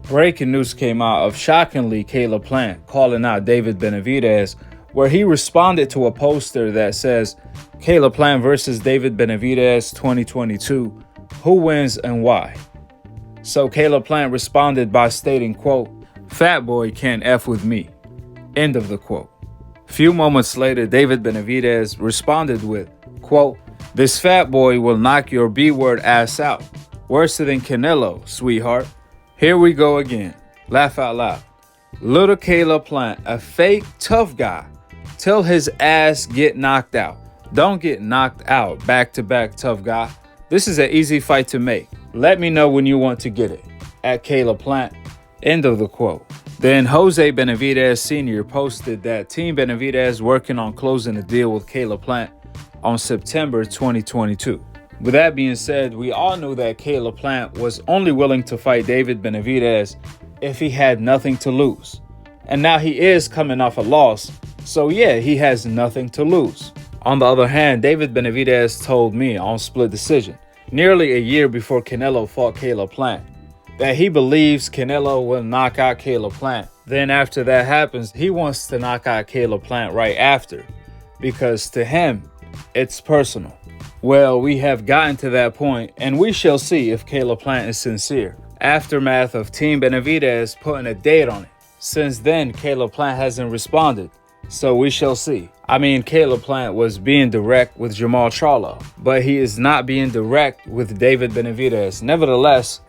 Breaking news came out of shockingly Caleb Plant calling out David Benavidez, where he responded to a poster that says, Caleb Plant versus David Benavidez 2022, who wins and why? So Caleb Plant responded by stating, quote, "FATBOY can't F with me." End of the quote. Few moments later, David Benavidez responded with, quote, "This fat boy will knock your B-word ass out. Worse than Canelo, sweetheart." Here we go again. Laugh out loud. Little Caleb Plant, a fake tough guy, till his ass get knocked out. Don't get knocked out back-to-back tough guy. This is an easy fight to make. Let me know when you want to get it. At Caleb Plant. End of the quote. Then Jose Benavidez Sr. posted that Team Benavidez working on closing a deal with Caleb Plant on September 2022. With that being said, we all knew that Caleb Plant was only willing to fight David Benavidez if he had nothing to lose. And now he is coming off a loss, so yeah, he has nothing to lose. On the other hand, David Benavidez told me on Split Decision, nearly a year before Canelo fought Caleb Plant, that he believes Canelo will knock out Caleb Plant. Then after that happens, he wants to knock out Caleb Plant right after, because to him, it's personal. Well, we have gotten to that point, and we shall see if Caleb Plant is sincere. Aftermath of Team Benavidez putting a date on it. Since then, Caleb Plant hasn't responded, so we shall see. I mean, Caleb Plant was being direct with Jamal Charlo, but he is not being direct with David Benavidez. Nevertheless,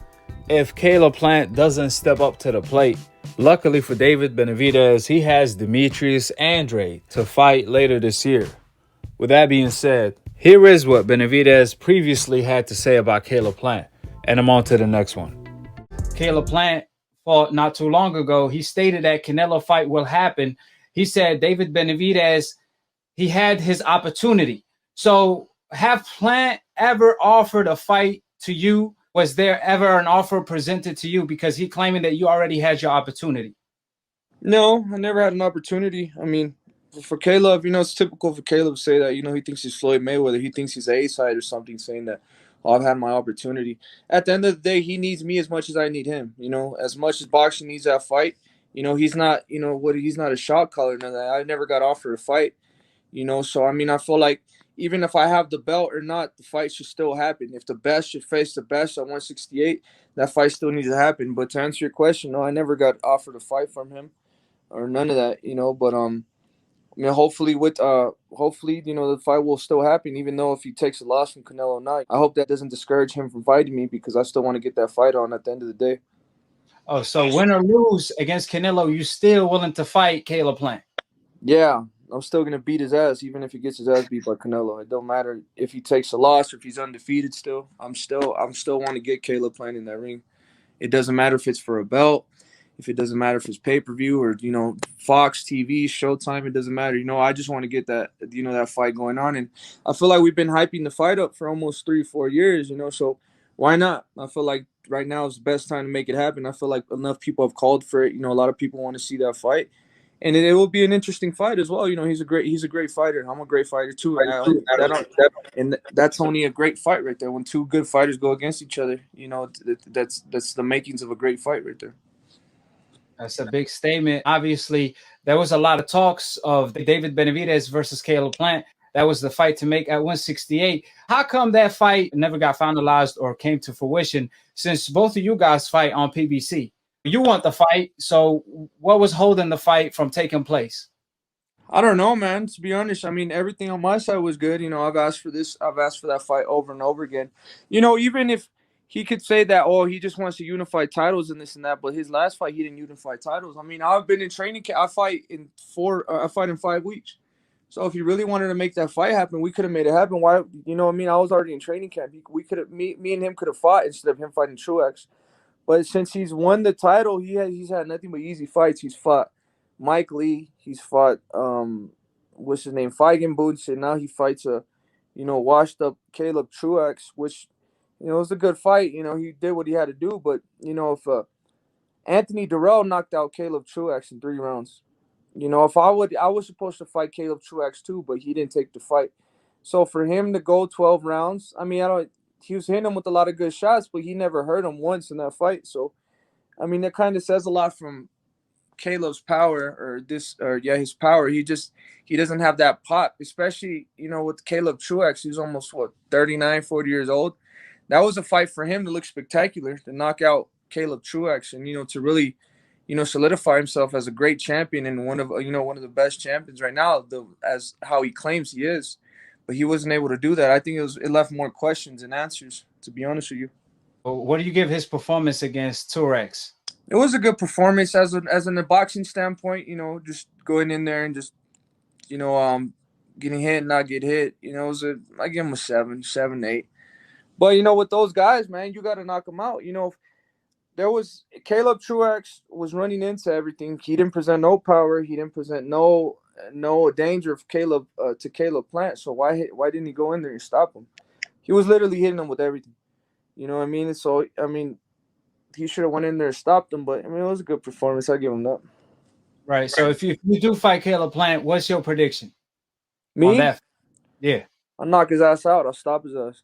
if Caleb Plant doesn't step up to the plate, luckily for David Benavidez, he has Demetrius Andrade to fight later this year. With that being said, here is what Benavidez previously had to say about Caleb Plant, and I'm on to the next one. Caleb Plant fought not too long ago. He stated that Canelo fight will happen. He said David Benavidez, he had his opportunity. So have Plant ever offered a fight to you? Was there ever an offer presented to you? Because he claiming that you already had your opportunity. No, I never had an opportunity. I mean, for Caleb, it's typical for Caleb to say that, he thinks he's Floyd Mayweather. He thinks he's A-side or something, saying that, oh, I've had my opportunity. At the end of the day, he needs me as much as I need him. As much as boxing needs that fight, he's not, he's not a shot caller. None of that. I never got offered a fight, So, I mean, I feel like even if I have the belt or not, the fight should still happen. If the best should face the best at 168, that fight still needs to happen. But to answer your question, no, I never got offered a fight from him or none of that, But I mean, hopefully, the fight will still happen, even though if he takes a loss from Canelo Knight. I hope that doesn't discourage him from fighting me because I still want to get that fight on at the end of the day. Oh, so win or lose against Canelo, you still willing to fight Caleb Plant? Yeah, I'm still gonna beat his ass, even if he gets his ass beat by Canelo. It don't matter if he takes a loss or if he's undefeated. I'm still want to get Caleb Plant in that ring. It doesn't matter if it's for a belt, if it doesn't matter if it's pay-per-view or, Fox TV, Showtime, it doesn't matter. I just want to get that fight going on. And I feel like we've been hyping the fight up for almost 3-4 years, so why not? I feel like right now is the best time to make it happen. I feel like enough people have called for it. A lot of people want to see that fight. And it will be an interesting fight as well. He's a great fighter. I'm a great fighter too. And that's only a great fight right there. When two good fighters go against each other, that's the makings of a great fight right there. That's a big statement. Obviously, there was a lot of talks of David Benavidez versus Caleb Plant. That was the fight to make at 168. How come that fight never got finalized or came to fruition since both of you guys fight on PBC? You want the fight, so what was holding the fight from taking place? I don't know, man. To be honest, I mean everything on my side was good. I've asked for this. I've asked for that fight over and over again. Even if he could say that, oh, he just wants to unify titles and this and that, but his last fight he didn't unify titles. I mean, I've been in training camp. I fight in 5 weeks. So if he really wanted to make that fight happen, we could have made it happen. Why? I mean, I was already in training camp. We could have me and him could have fought instead of him fighting Truex. But since he's won the title, he's had nothing but easy fights. He's fought Mike Lee. He's fought what's his name, Feigen Boots, and now he fights a washed up Caleb Truex, which it was a good fight. He did what he had to do. But if Anthony Durrell knocked out Caleb Truex in 3 rounds, if I was supposed to fight Caleb Truex too, but he didn't take the fight. So for him to go 12 rounds, I mean, I don't. He was hitting him with a lot of good shots, but he never hurt him once in that fight. So I mean, that kind of says a lot from Caleb's power his power. He doesn't have that pop, especially, with Caleb Truex, who's almost 39, 40 years old. That was a fight for him to look spectacular, to knock out Caleb Truex and, to really, solidify himself as a great champion and one of the best champions right now, as how he claims he is. But he wasn't able to do that. I think it left more questions than answers, to be honest with you. What do you give his performance against Turex? It was a good performance as in a boxing standpoint, just going in there and just, getting hit and not get hit. I give him a 7, 8. But, with those guys, man, you got to knock them out. Caleb Truex was running into everything. He didn't present no power. He didn't present no danger of to Caleb Plant. So why didn't he go in there and stop him? He was literally hitting him with everything. You know what I mean? So, I mean, he should have went in there and stopped him. But, I mean, it was a good performance. I give him that. Right. So if you do fight Caleb Plant, what's your prediction? Me? On that? Yeah. I'll knock his ass out. I'll stop his ass.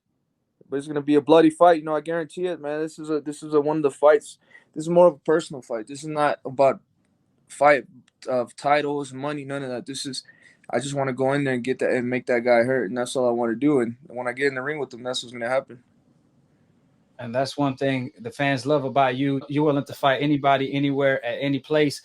But it's gonna be a bloody fight. I guarantee it, man. This is one of the fights. This is more of a personal fight. This is not about fight of titles, money, none of that. I just want to go in there and get that and make that guy hurt, and that's all I want to do. And when I get in the ring with him, that's what's gonna happen. And that's one thing the fans love about you. You're willing to fight anybody, anywhere, at any place.